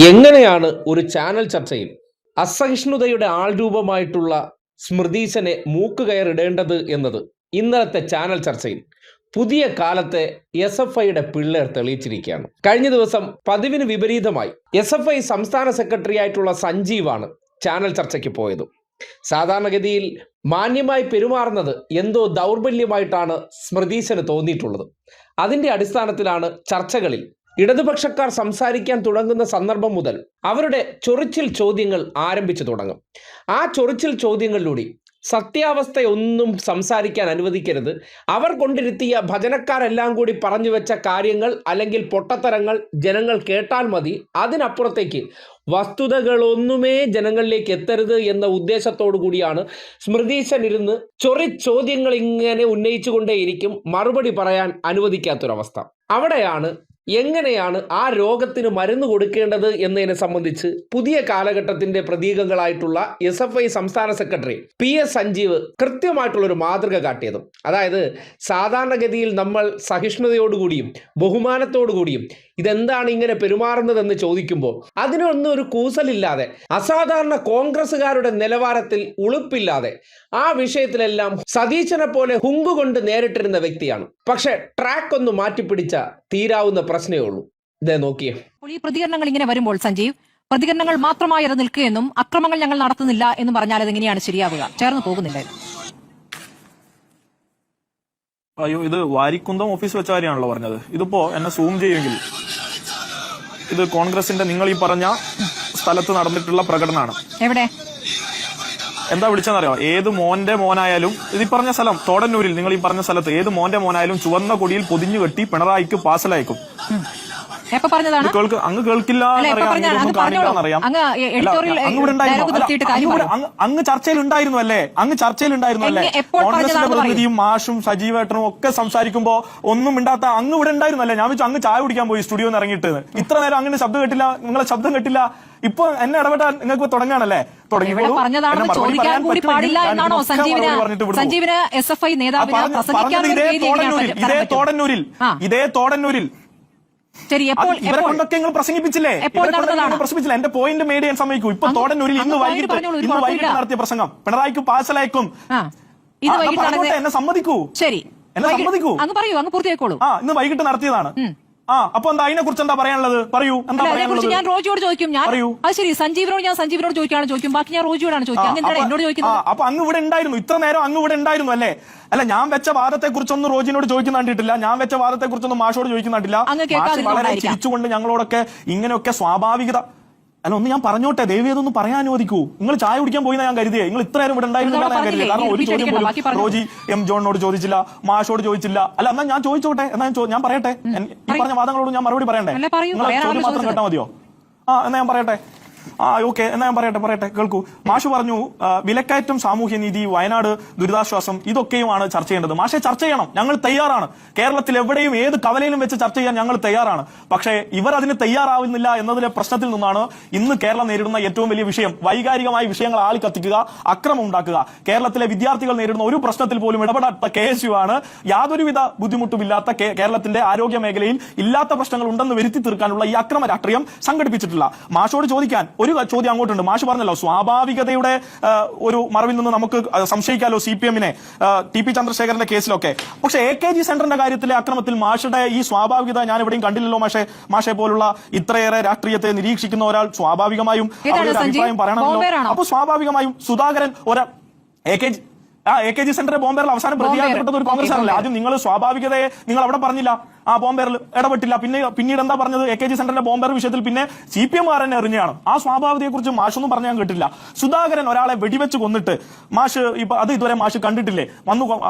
എങ്ങനെയാണ് ഒരു ചാനൽ ചർച്ചയിൽ അസഹിഷ്ണുതയുടെ ആൾരൂപമായിട്ടുള്ള സ്മൃതീശനെ മൂക്കുകയറിടേണ്ടത് എന്നത് ഇന്നലത്തെ ചാനൽ ചർച്ചയിൽ പുതിയ കാലത്തെ SFIയുടെ പിള്ളേർ തെളിയിച്ചിരിക്കുകയാണ്. കഴിഞ്ഞ ദിവസം പതിവിന് വിപരീതമായി SFI സംസ്ഥാന സെക്രട്ടറി ആയിട്ടുള്ള സഞ്ജീവാണ് ചാനൽ ചർച്ചയ്ക്ക് പോയത്. സാധാരണഗതിയിൽ മാന്യമായി പെരുമാറുന്നത് എന്തോ ദൗർബല്യമായിട്ടാണ് സ്മൃതീശന് തോന്നിയിട്ടുള്ളത്. അതിൻ്റെ അടിസ്ഥാനത്തിലാണ് ചർച്ചകളിൽ ഇടതുപക്ഷക്കാർ സംസാരിക്കാൻ തുടങ്ങുന്ന സന്ദർഭം മുതൽ അവരുടെ ചൊറിച്ചിൽ ചോദ്യങ്ങൾ ആരംഭിച്ചു തുടങ്ങും. ആ ചൊറിച്ചിൽ ചോദ്യങ്ങളിലൂടെ സത്യാവസ്ഥയൊന്നും സംസാരിക്കാൻ അനുവദിക്കരുത്, അവർ കൊണ്ടിരുത്തിയ ഭജനക്കാരെല്ലാം കൂടി പറഞ്ഞു വെച്ച കാര്യങ്ങൾ അല്ലെങ്കിൽ പൊട്ടത്തരങ്ങൾ ജനങ്ങൾ കേട്ടാൽ മതി, അതിനപ്പുറത്തേക്ക് വസ്തുതകളൊന്നുമേ ജനങ്ങളിലേക്ക് എത്തരുത് എന്ന ഉദ്ദേശത്തോടു കൂടിയാണ് സ്മൃതീശൻ ഇരുന്ന് ചോദ്യങ്ങൾ ഇങ്ങനെ ഉന്നയിച്ചു കൊണ്ടേയിരിക്കും, മറുപടി പറയാൻ അനുവദിക്കാത്തൊരവസ്ഥ. അവിടെയാണ് എങ്ങനെയാണ് ആ രോഗത്തിന് മരുന്ന് കൊടുക്കേണ്ടത് എന്നതിനെ സംബന്ധിച്ച് പുതിയ കാലഘട്ടത്തിന്റെ പ്രതീകങ്ങളായിട്ടുള്ള SFI സംസ്ഥാന സെക്രട്ടറി PS സഞ്ജീവ് കൃത്യമായിട്ടുള്ളൊരു മാതൃക കാട്ടിയതും. അതായത് സാധാരണഗതിയിൽ നമ്മൾ സഹിഷ്ണുതയോടുകൂടിയും ബഹുമാനത്തോടുകൂടിയും ഇതെന്താണ് ഇങ്ങനെ പെരുമാറുന്നതെന്ന് ചോദിക്കുമ്പോൾ അതിനൊന്നും ഒരു കൂസലില്ലാതെ, അസാധാരണ കോൺഗ്രസ്സുകാരുടെ നിലവാരത്തിൽ ഉളുപ്പില്ലാതെ ആ വിഷയത്തിലെല്ലാം സതീശനെ പോലെ ഹുങ്കുകൊണ്ട് നേരിട്ടിരുന്ന വ്യക്തിയാണ്. പക്ഷെ ട്രാക്ക് ഒന്ന് മാറ്റിപ്പിടിച്ച തീരാവുന്ന പ്രശ്നമേ ഉള്ളൂ. ഇതേ നോക്കിയേ. ഈ പ്രതികരണങ്ങൾ ഇങ്ങനെ വരുമ്പോൾ സഞ്ജീവ്, പ്രതികരണങ്ങൾ മാത്രമായി അത് നിൽക്കുകയെന്നും അക്രമങ്ങൾ ഞങ്ങൾ നടത്തുന്നില്ല എന്ന് പറഞ്ഞാൽ അതെങ്ങനെയാണ് ശരിയാവുക? ചേർന്ന് പോകുന്നില്ല. അയ്യോ, ഇത് വാരിക്കുന്തം ഓഫീസ് വെച്ച കാര്യമാണല്ലോ പറഞ്ഞത്. ഇതിപ്പോ എന്നെ സൂം ചെയ്യുമെങ്കിൽ ഇത് കോൺഗ്രസിന്റെ നിങ്ങൾ ഈ പറഞ്ഞ സ്ഥലത്ത് നടന്നിട്ടുള്ള പ്രകടനമാണ്. എവിടെ? എന്താ വിളിച്ചെന്നറിയോ? ഏത് മോന്റെ മോനായാലും, ഇത് ഈ പറഞ്ഞ സ്ഥലം തോടന്നൂരിൽ, നിങ്ങൾ ഈ പറഞ്ഞ സ്ഥലത്ത് ഏത് മോന്റെ മോനായാലും ചുവന്ന കൊടിയിൽ പൊതിഞ്ഞു കെട്ടി പിണറായിക്ക് പാസലയക്കും. അങ്ങ് കേൾക്കില്ല, അങ്ങ് ചർച്ചയിൽ അല്ലേ? കോൺഗ്രസിന്റെ പ്രതിനിധിയും മാഷും സജീവേട്ടനും ഒക്കെ സംസാരിക്കുമ്പോ ഒന്നും മിണ്ടാത്ത അങ്ങ് ഇവിടെ ഉണ്ടായിരുന്നല്ലേ? ഞാൻ വെച്ചു അങ്ങ് ചായ കുടിക്കാൻ പോയി സ്റ്റുഡിയോ നിന്ന് ഇറങ്ങിയിട്ട്. ഇത്ര നേരം അങ്ങനെ ശബ്ദം കേട്ടില്ല, നിങ്ങളെ ശബ്ദം കേട്ടില്ല. ഇപ്പൊ എന്നെ ഇടപെട്ടാൽ നിങ്ങൾക്ക് തുടങ്ങാണല്ലേ? ഇതേ തോടന്നൂരിൽ ഇവരെ കൊണ്ടൊക്കെ നിങ്ങൾ പ്രസംഗിപ്പിച്ചില്ലേ? എന്റെ പോയിന്റ് മേഡ് ചെയ്യാൻ സമ്മതിക്കൂ. ഇപ്പൊ തോടന്നൂരിൽ ഇന്ന് വൈകിട്ട് നടത്തിയ പ്രസംഗം പിണറായിക്ക് പാഴ്സലയക്കും. എന്നെ സമ്മതിക്കൂ, എന്നെ സമ്മതിക്കൂ. ഇന്ന് വൈകിട്ട് നടത്തിയതാണ്. അപ്പൊ എന്താ അതിനെ കുറിച്ച് എന്താ പറയാനുള്ളത്? പറയൂ. ഞാൻ റോജിയോട് ചോദിക്കും. അത് ശരി, സഞ്ജീവിനോട് ഞാൻ സഞ്ജീവിനോട് ചോദിക്കും. ബാക്കി ഞാൻ റോജിയോടാണ് ചോദിക്കുന്നത്. എന്നോട് ചോദിക്കുന്നത് അപ്പൊ അങ്ങ് ഇവിടെ ഉണ്ടായിരുന്നു, ഇത്ര നേരം അങ്ങ് ഇവിടെ ഉണ്ടായിരുന്നു അല്ലേ? അല്ല, ഞാൻ വെച്ച വാദത്തെ കുറിച്ചൊന്നും റോജിനോട് ചോദിക്കുന്ന കണ്ടിട്ടില്ല, ഞാൻ വെച്ച വാദത്തെ കുറിച്ചൊന്നും മാഷോട് ചോദിക്കുന്ന കണ്ടില്ല. വളരെ ചിരിച്ചുകൊണ്ട് ഞങ്ങളോടൊക്കെ ഇങ്ങനെയൊക്കെ സ്വാഭാവികത. അല്ല, ഒന്ന് ഞാൻ പറഞ്ഞോട്ടെ, ദേവി അതൊന്നും പറയാൻ അനുവദിക്കൂ. നിങ്ങൾ ചായ കുടിക്കാൻ പോയി ഞാൻ കരുതിയേ, നിങ്ങൾ ഇത്ര നേരം ഇവിടെ ഉണ്ടായിരുന്നില്ല ഞാൻ കരുതിയത്. കാരണം ഒരു ചോദ്യം പോലും റോജി M. ജോണിനോട് ചോദിച്ചില്ല, മാഷോട് ചോദിച്ചില്ല. അല്ല, എന്നാ ഞാൻ ചോദിച്ചോട്ടെ, എന്നാ ഞാൻ പറയട്ടെ. ഈ പറഞ്ഞ വാദങ്ങളോട് ഞാൻ മറുപടി പറയണ്ടേ? നിങ്ങൾ ചോദ്യം മാത്രം കേട്ടാ മതിയോ? എന്നാ ഞാൻ പറയട്ടെ. ഓക്കെ, എന്നാ ഞാൻ പറയട്ടെ, കേൾക്കൂ. മാഷ് പറഞ്ഞു വിലക്കയറ്റം, സാമൂഹ്യനീതി, വയനാട് ദുരിതാശ്വാസം, ഇതൊക്കെയുമാണ് ചർച്ച ചെയ്യേണ്ടത്. മാഷെ, ചർച്ച ചെയ്യണം, ഞങ്ങൾ തയ്യാറാണ്. കേരളത്തിൽ എവിടെയും ഏത് കവലയിലും വെച്ച് ചർച്ച ചെയ്യാൻ ഞങ്ങൾ തയ്യാറാണ്. പക്ഷേ ഇവർ അതിന് തയ്യാറാവുന്നില്ല എന്നതിലെ പ്രശ്നത്തിൽ നിന്നാണ് ഇന്ന് കേരളം നേരിടുന്ന ഏറ്റവും വലിയ വിഷയം. വൈകാരികമായ വിഷയങ്ങൾ ആളിക്കത്തിക്കുക, അക്രമം ഉണ്ടാക്കുക. കേരളത്തിലെ വിദ്യാർത്ഥികൾ നേരിടുന്ന ഒരു പ്രശ്നത്തിൽ പോലും ഇടപെടാത്ത KSU ആണ് യാതൊരുവിധ ബുദ്ധിമുട്ടുമില്ലാത്ത കേരളത്തിന്റെ ആരോഗ്യ മേഖലയിൽ ഇല്ലാത്ത പ്രശ്നങ്ങൾ ഉണ്ടെന്ന് വരുത്തി തീർക്കാനുള്ള ഈ അക്രമ രാഷ്ട്രീയം സംഘടിപ്പിച്ചിട്ടില്ല. മാഷോട് ചോദിക്കാൻ ഒരു ചോദ്യം അങ്ങോട്ടുണ്ട്. മാഷ് പറഞ്ഞല്ലോ സ്വാഭാവികതയുടെ ഒരു മറവിൽ നിന്ന് നമുക്ക് സംശയിക്കാലോ CPM-നെ, TP ചന്ദ്രശേഖരന്റെ കേസിലൊക്കെ. പക്ഷെ AKG സെന്ററിന്റെ കാര്യത്തിലെ അക്രമത്തിൽ മാഷയുടെ ഈ സ്വാഭാവികത ഞാൻ എവിടെയും കണ്ടില്ലല്ലോ. മാഷെ പോലുള്ള ഇത്രയേറെ രാഷ്ട്രീയത്തെ നിരീക്ഷിക്കുന്ന ഒരാൾ സ്വാഭാവികമായും അവരുടെ അഭിപ്രായം പറയണമല്ലോ. അപ്പൊ സ്വാഭാവികമായും സുധാകരൻ AKG സെന്ററിലെ ബോംബേറിൽ അവസാനം പ്രതിയാക്കപ്പെട്ടത് ഒരു കോൺഗ്രസ് ആണല്ലേ? ആദ്യം നിങ്ങൾ സ്വാഭാവികതയെ നിങ്ങൾ അവിടെ പറഞ്ഞില്ല, ബോംബേറിൽ ഇടപെട്ടില്ല. പിന്നീട് എന്താ പറഞ്ഞത്? AKG സെന്ററിലെ ബോംബേർ വിഷയത്തിൽ പിന്നെ CPM-കാരനെ എറിഞ്ഞാണ്. ആ സ്വാഭാവികതയെ കുറിച്ച് മാഷൊന്നും പറഞ്ഞാൽ കേട്ടില്ല. സുധാകരൻ ഒരാളെ വെടിവെച്ച് കൊന്നിട്ട് മാഷ് അത് ഇതുവരെ മാഷ് കണ്ടിട്ടില്ലേ?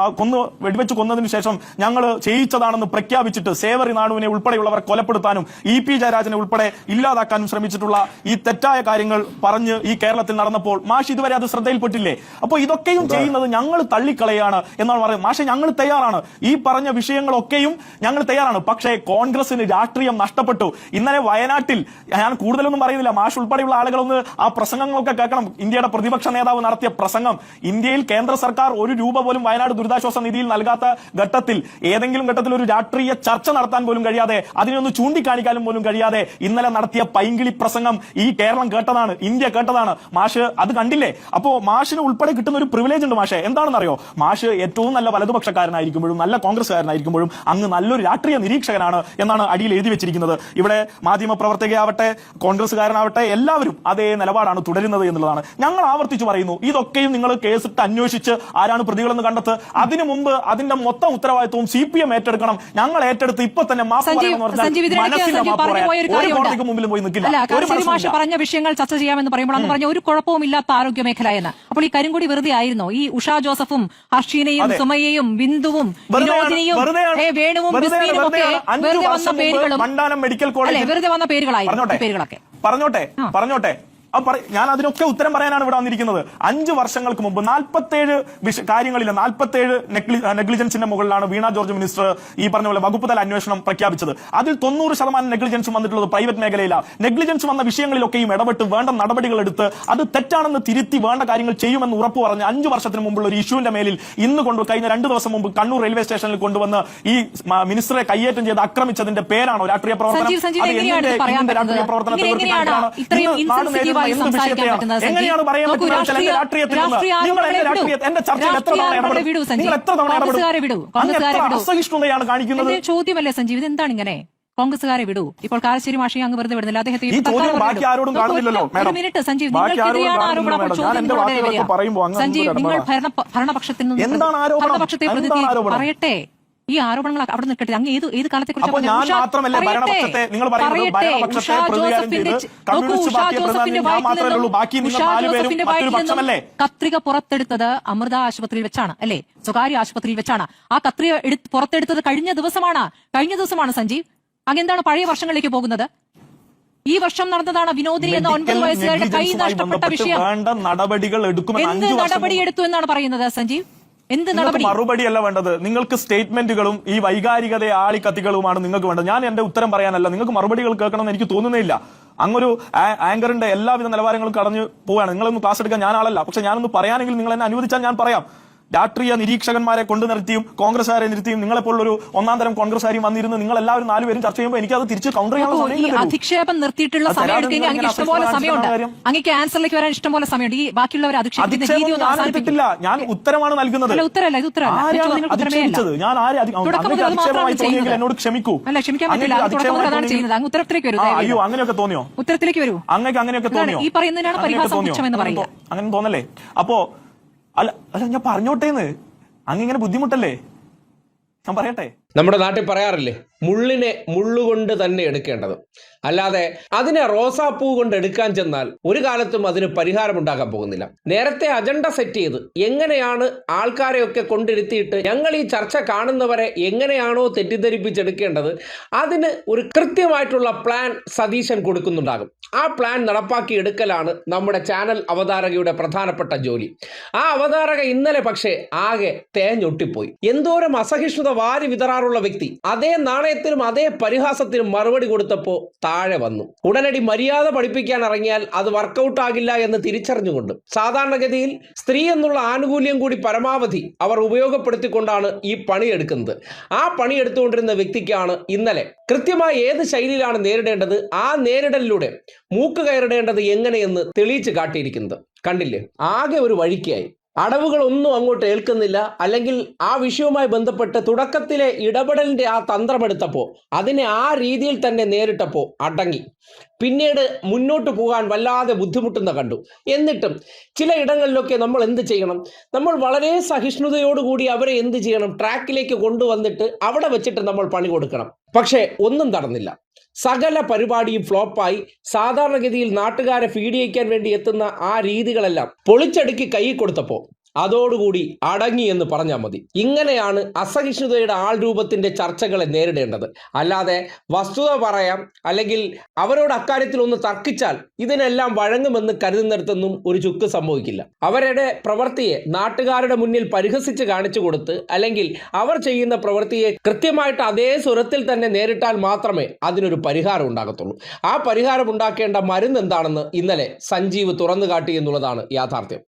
വെടിവെച്ച് കൊന്നതിന് ശേഷം ഞങ്ങൾ ചെയ്യിച്ചതാണെന്ന് പ്രഖ്യാപിച്ചിട്ട് സേവറി നാടുവിനെ ഉൾപ്പെടെയുള്ളവരെ കൊലപ്പെടുത്താനും EP ജയരാജനെ ഉൾപ്പെടെ ഇല്ലാതാക്കാനും ശ്രമിച്ചിട്ടുള്ള ഈ തെറ്റായ കാര്യങ്ങൾ പറഞ്ഞ് ഈ കേരളത്തിൽ നടന്നപ്പോൾ മാഷ് ഇതുവരെ അത് ശ്രദ്ധയിൽപ്പെട്ടില്ലേ? അപ്പൊ ഇതൊക്കെയും ചെയ്യുന്നത് ഞങ്ങൾ തള്ളിക്കളയാണ് എന്നാണ് പറയുന്നത്. മാഷെ, ഞങ്ങൾ തയ്യാറാണ്. ഈ പറഞ്ഞ വിഷയങ്ങളൊക്കെയും ഞങ്ങൾ തയ്യാറാണ്. തയ്യാറാണ്. പക്ഷേ കോൺഗ്രസിന് രാഷ്ട്രീയം നഷ്ടപ്പെട്ടു. ഇന്നലെ വയനാട്ടിൽ, ഞാൻ കൂടുതലൊന്നും പറയുന്നില്ല, മാഷ് ഉൾപ്പെടെയുള്ള ആളുകളൊന്ന് ആ പ്രസംഗങ്ങളൊക്കെ കേൾക്കണം. ഇന്ത്യയുടെ പ്രതിപക്ഷ നേതാവ് നടത്തിയ പ്രസംഗം, ഇന്ത്യയിൽ കേന്ദ്ര സർക്കാർ ₹1 പോലും വയനാട് ദുരിതാശ്വാസ നിധിയിൽ നൽകാത്ത ഘട്ടത്തിൽ, ഏതെങ്കിലും ഘട്ടത്തിൽ ഒരു രാഷ്ട്രീയ ചർച്ച നടത്താൻ പോലും കഴിയാതെ, അതിനൊന്ന് ചൂണ്ടിക്കാണിക്കാനും പോലും കഴിയാതെ ഇന്നലെ നടത്തിയ പൈങ്കിളി പ്രസംഗം ഈ കേരളം കേട്ടതാണ്, ഇന്ത്യ കേട്ടതാണ്. മാഷ് അത് കണ്ടില്ലേ? അപ്പോ മാഷിന് ഉൾപ്പെടെ കിട്ടുന്ന ഒരു പ്രിവിലേജ് ഉണ്ട് മാഷെ. എന്താണെന്നറിയോ? മാഷ് ഏറ്റവും നല്ല വലതുപക്ഷക്കാരനായിരിക്കുമ്പോഴും നല്ല കോൺഗ്രസ്സുകാരനായിരിക്കുമ്പോഴും അങ്ങ് നല്ലൊരു രാഷ്ട്രീയ നിരീക്ഷകനാണ് എന്നാണ് അടിയിൽ എഴുതി വെച്ചിരിക്കുന്നത്. ഇവിടെ മാധ്യമ പ്രവർത്തകയാവട്ടെ കോൺഗ്രസ്സുകാരനാവട്ടെ എല്ലാവരും അതേ നിലപാടാണ് തുടരുന്നത് എന്നുള്ളതാണ്. ഞങ്ങൾ ആവർത്തിച്ചു പറയുന്നു, ഇതൊക്കെയും നിങ്ങൾ കേസിട്ട് അന്വേഷിച്ച് ആരാണ് പ്രതികളെന്ന് കണ്ടെത്ത്. അതിനു മുമ്പ് അതിന്റെ മൊത്തം ഉത്തരവാദിത്വവും CPM ഏറ്റെടുക്കണം. ഞങ്ങൾ ഏറ്റെടുത്ത് ഇപ്പൊ തന്നെ മാപ്പ് കോടതിക്ക് മുമ്പിൽ പോയി നിൽക്കില്ല. പറഞ്ഞ വിഷയങ്ങൾ ചർച്ച ചെയ്യാമെന്ന് പറയുമ്പോൾ അങ്ങ് പറഞ്ഞ ഒരു കുഴപ്പവുമില്ലാത്ത ആരോഗ്യ മേഖല എന്ന്. അപ്പോൾ ഈ കരിങ്കൊടി വെറുതെ ആയിരുന്നോ? ഈ ഉഷാ ജോസഫും ഹർഷീനയും സുമയ്യയും ബിന്ദുവും വിനോദിനിയും വേണുവും ബിസ്മീനും ഒക്കെ വെറുതെ വന്ന പേരുകളും വെറുതെ വന്ന പേരുകളൊക്കെ പറഞ്ഞോട്ടെ. ഞാൻ അതിനൊക്കെ ഉത്തരം പറയാനാണ് ഇവിടെ വന്നിരിക്കുന്നത്. 5 വർഷങ്ങൾക്ക് മുമ്പ് 47 കാര്യങ്ങളില്ല, 47 നെഗ്ലിജൻസിന്റെ മുകളിലാണ് വീണ ജോർജ് മിനിസ്റ്റർ ഈ പറഞ്ഞ പോലെ വകുപ്പ് തല അന്വേഷണം പ്രഖ്യാപിച്ചത്. അതിൽ 90% നെഗ്ലിജൻസ് വന്നിട്ടുള്ളത് പ്രൈവറ്റ് മേഖലയിലാണ്. നെഗ്ലിജൻസ് വന്ന വിഷയങ്ങളിലൊക്കെയും ഇടപെട്ട് വേണ്ട നടപടികൾ എടുത്ത് അത് തെറ്റാണെന്ന് തിരുത്തി വേണ്ട കാര്യങ്ങൾ ചെയ്യുമെന്ന് ഉറപ്പ് പറഞ്ഞ് 5 വർഷത്തിന് മുമ്പുള്ള ഒരു ഇഷ്യൂവിന്റെ മേലിൽ ഇന്ന് കഴിഞ്ഞ 2 ദിവസം മുമ്പ് കണ്ണൂർ റെയിൽവേ സ്റ്റേഷനിൽ കൊണ്ടുവന്ന് ഈ മിനിസ്റ്ററെ കയ്യേറ്റം ചെയ്ത് ആക്രമിച്ചതിന്റെ പേരാണോ രാഷ്ട്രീയ പ്രവർത്തനം? രാഷ്ട്രീയ പ്രവർത്തനത്തെ എങ്ങനെയാണ് പറയാൻ പറ്റുന്നത്? രാഷ്ട്രീയത്തിൽ എന്റെ ചർച്ചയിൽ എത്ര തവണ ഇടപെടും? അസഹിഷ്ണുതയാണ് കാണിക്കുന്നത്. ചോദ്യമല്ലേ സഞ്ജീവ്, ഇതെന്താണ് ഇങ്ങനെ? കോൺഗ്രസുകാരെ വിടൂ. ഇപ്പോൾ കാരശ്ശേരി മാഷി അങ്ങ് വെറുതെ വിടുന്നില്ല. അദ്ദേഹത്തെ ആരോടും കാണുന്നില്ലല്ലോ. മിനിറ്റ് സഞ്ജീവ്, നിങ്ങൾക്കെതിരെയാണ് ആരോപണം. സഞ്ജീവ്, നിങ്ങൾ ഭരണപക്ഷത്തിൽ നിന്ന് ഭരണപക്ഷത്തെ പ്രതിനിധി പറയട്ടെ. ഈ ആരോപണങ്ങൾ അവിടെ നിൽക്കട്ടെ. അങ്ങ് ഏത് കാലത്തെ കുറിച്ച് കത്രിക പുറത്തെടുത്തത് അമൃത ആശുപത്രിയിൽ വെച്ചാണ്, അല്ലെ? സ്വകാര്യ ആശുപത്രിയിൽ വെച്ചാണ്. ആ കത്രിക പുറത്തെടുത്തത് കഴിഞ്ഞ ദിവസമാണ് സഞ്ജീവ്. അങ്ങ് എന്താണ് പഴയ വർഷങ്ങളിലേക്ക് പോകുന്നത്? ഈ വർഷം നടന്നതാണ് വിനോദിനി എന്ന 9 വയസ്സുകാരുടെ കൈ നഷ്ടപ്പെട്ട വിഷയം. എന്ത് നടപടിയെടുത്തു എന്നാണ് പറയുന്നത് സഞ്ജീവ്? എന്ത് നടപടി? മറുപടിയല്ല വേണ്ടത്, നിങ്ങൾക്ക് സ്റ്റേറ്റ്മെന്റുകളും ഈ വൈകാരികതയെ ആളിക്കത്തികളുമാണ് നിങ്ങൾക്ക് വേണ്ടത്. ഞാൻ എന്റെ ഉത്തരം പറയാനല്ല, നിങ്ങൾക്ക് മറുപടികൾ കേൾക്കണമെന്ന് എനിക്ക് തോന്നുന്നില്ല. അങ്ങൊരു ആങ്കറിന്റെ എല്ലാവിധ നിലവാരങ്ങളും കടഞ്ഞു പോവാണ്. നിങ്ങളൊന്ന് ക്ലാസ് എടുക്കാൻ ഞാൻ ആളല്ല, പക്ഷെ ഞാനൊന്ന് പറയാനെങ്കിൽ നിങ്ങൾ എന്നെ അനുവദിച്ചാൽ ഞാൻ പറയാം. രാഷ്ട്രീയ നിരീക്ഷകന്മാരെ കൊണ്ടു നിർത്തിയും കോൺഗ്രസ്സുകാരെ നിർത്തിയും നിങ്ങളെപ്പോലൊരു 1-ാം തരം കോൺഗ്രസ്സുകാരും വന്നിരുന്ന് നിങ്ങൾ എല്ലാവരും 4 പേരും ചർച്ച ചെയ്യുമ്പോൾ എനിക്ക് അത് തിരിച്ച് കൗണ്ടർ ചെയ്യാൻ അധിക്ഷേപം നിർത്തിയിട്ടുള്ള സമയം എടുക്കുകയെങ്കിൽ അങ്ങ് ഇഷ്ടംപോലെ സമയമുണ്ട്. അങ്ങേക്ക് ആൻസറിലേക്ക് വരാൻ ഇഷ്ടംപോലെ സമയമുണ്ട്. ഈ ബാക്കിയുള്ളവർ അധിക്ഷേപിച്ചിട്ടില്ല, ഞാൻ ഉത്തരമാണ് നൽകുന്നത്. ഉത്തരമല്ല, ഇത് ഉത്തരമല്ല. ഞാൻ എന്നോട് ക്ഷമിക്കൂ. അല്ല, ക്ഷമിക്കാൻ പറ്റില്ല. അതാണ് ചെയ്യുന്നത്. അങ്ങ് ഉത്തരത്തിലേക്ക് വരൂ. അയ്യോ, അങ്ങനെയൊക്കെ തോന്നിയോ? ഉത്തരത്തിലേക്ക് വരൂ. അങ്ങനെയൊക്കെ തോന്നിയോ? ഈ പറയുന്നതിനാണ് പരിഹാസം എന്ന് പറയുക. അങ്ങനെ തോന്നല്ലേ? അപ്പോ അല്ല ഞാൻ പറഞ്ഞോട്ടേന്ന്, അങ്ങിങ്ങനെ ബുദ്ധിമുട്ടല്ലേ? ഞാൻ പറയട്ടെ. നമ്മുടെ നാട്ടിൽ പറയാറില്ലേ, മുള്ളിനെ മുള്ളുകൊണ്ട് തന്നെ എടുക്കേണ്ടത്, അല്ലാതെ അതിനെ റോസാപ്പൂ കൊണ്ട് എടുക്കാൻ ചെന്നാൽ ഒരു കാലത്തും അതിന് പരിഹാരമുണ്ടാക്കാൻ പോകുന്നില്ല. നേരത്തെ അജണ്ട സെറ്റ് ചെയ്ത് എങ്ങനെയാണ് ആൾക്കാരെയൊക്കെ കൊണ്ടിരുത്തിയിട്ട് ഞങ്ങൾ ഈ ചർച്ച കാണുന്നവരെ എങ്ങനെയാണോ തെറ്റിദ്ധരിപ്പിച്ചെടുക്കേണ്ടത്, അതിന് ഒരു കൃത്യമായിട്ടുള്ള പ്ലാൻ സതീശൻ കൊടുക്കുന്നുണ്ടാകും. ആ പ്ലാൻ നടപ്പാക്കി എടുക്കലാണ് നമ്മുടെ ചാനൽ അവതാരകയുടെ പ്രധാനപ്പെട്ട ജോലി. ആ അവതാരക ഇന്നലെ പക്ഷേ ആകെ തേഞ്ഞൊട്ടിപ്പോയി. എന്തോരം അസഹിഷ്ണുത വാരി വിതറാറുള്ള വ്യക്തി അതേ നാണയത്തിനും അതേ പരിഹാസത്തിനും മറുപടി കൊടുത്തപ്പോൾ താഴെ വന്നു. ഉടനടി മര്യാദ പഠിപ്പിക്കാൻ ഇറങ്ങിയാൽ അത് വർക്കൗട്ട് ആകില്ല എന്ന് തിരിച്ചറിഞ്ഞുകൊണ്ട് സാധാരണഗതിയിൽ സ്ത്രീ എന്നുള്ള ആനുകൂല്യം കൂടി പരമാവധി അവർ ഉപയോഗപ്പെടുത്തിക്കൊണ്ടാണ് ഈ പണിയെടുക്കുന്നത്. ആ പണിയെടുത്തുകൊണ്ടിരുന്ന വ്യക്തിക്കാണ് ഇന്നലെ കൃത്യമായി ഏത് ശൈലിയിലാണ് നേരിടേണ്ടത്, ആ നേരിടലിലൂടെ മൂക്ക് കയറിടേണ്ടത് എങ്ങനെയെന്ന് തെളിയിച്ച് കാട്ടിയിരിക്കുന്നത്. കണ്ടില്ലേ? ആകെ ഒരു വഴിക്കായി. അടവുകളൊന്നും അങ്ങോട്ട് ഏൽക്കുന്നില്ല. അല്ലെങ്കിൽ ആ വിഷയവുമായി ബന്ധപ്പെട്ട് തുടക്കത്തിലെ ഇടപെടലിന്റെ ആ തന്ത്രമെടുത്തപ്പോൾ അതിനെ ആ രീതിയിൽ തന്നെ നേരിട്ടപ്പോൾ അടങ്ങി. പിന്നീട് മുന്നോട്ട് പോകാൻ വല്ലാതെ ബുദ്ധിമുട്ടുന്ന കണ്ടു. എന്നിട്ടും ചില ഇടങ്ങളിലൊക്കെ നമ്മൾ എന്ത് ചെയ്യണം? നമ്മൾ വളരെ സഹിഷ്ണുതയോടുകൂടി അവരെ എന്ത് ചെയ്യണം? ട്രാക്കിലേക്ക് കൊണ്ടുവന്നിട്ട് അവിടെ വെച്ചിട്ട് നമ്മൾ പണി കൊടുക്കണം. പക്ഷേ ഒന്നും നടന്നില്ല. സകല പരിപാടിയും ഫ്ലോപ്പായി. സാധാരണഗതിയിൽ നാട്ടുകാരെ ഫീഡ് ചെയ്യിക്കാൻ വേണ്ടി എത്തുന്ന ആ രീതികളെല്ലാം പൊളിച്ചടുക്കി കൈ കൊടുത്തപ്പോൾ അതോടുകൂടി അടങ്ങി എന്ന് പറഞ്ഞാൽ മതി. ഇങ്ങനെയാണ് അസഹിഷ്ണുതയുടെ ആൾ രൂപത്തിന്റെ ചർച്ചകളെ നേരിടേണ്ടത്. അല്ലാതെ വസ്തുത പറയാം അല്ലെങ്കിൽ അവരോട് അക്കാര്യത്തിൽ ഒന്ന് തർക്കിച്ചാൽ ഇതിനെല്ലാം വഴങ്ങുമെന്ന് കരുതുന്നിടത്തൊന്നും ഒരു ചുക്ക് സംഭവിക്കില്ല. അവരുടെ പ്രവൃത്തിയെ നാട്ടുകാരുടെ മുന്നിൽ പരിഹസിച്ച് കാണിച്ചു കൊടുത്ത് അല്ലെങ്കിൽ അവർ ചെയ്യുന്ന പ്രവൃത്തിയെ കൃത്യമായിട്ട് അതേ സ്വരത്തിൽ തന്നെ നേരിട്ടാൽ മാത്രമേ അതിനൊരു പരിഹാരം ഉണ്ടാകത്തുള്ളൂ. ആ പരിഹാരം ഉണ്ടാക്കേണ്ട മരുന്ന് എന്താണെന്ന് ഇന്നലെ സഞ്ജീവ് തുറന്നു കാട്ടി എന്നുള്ളതാണ് യാഥാർത്ഥ്യം.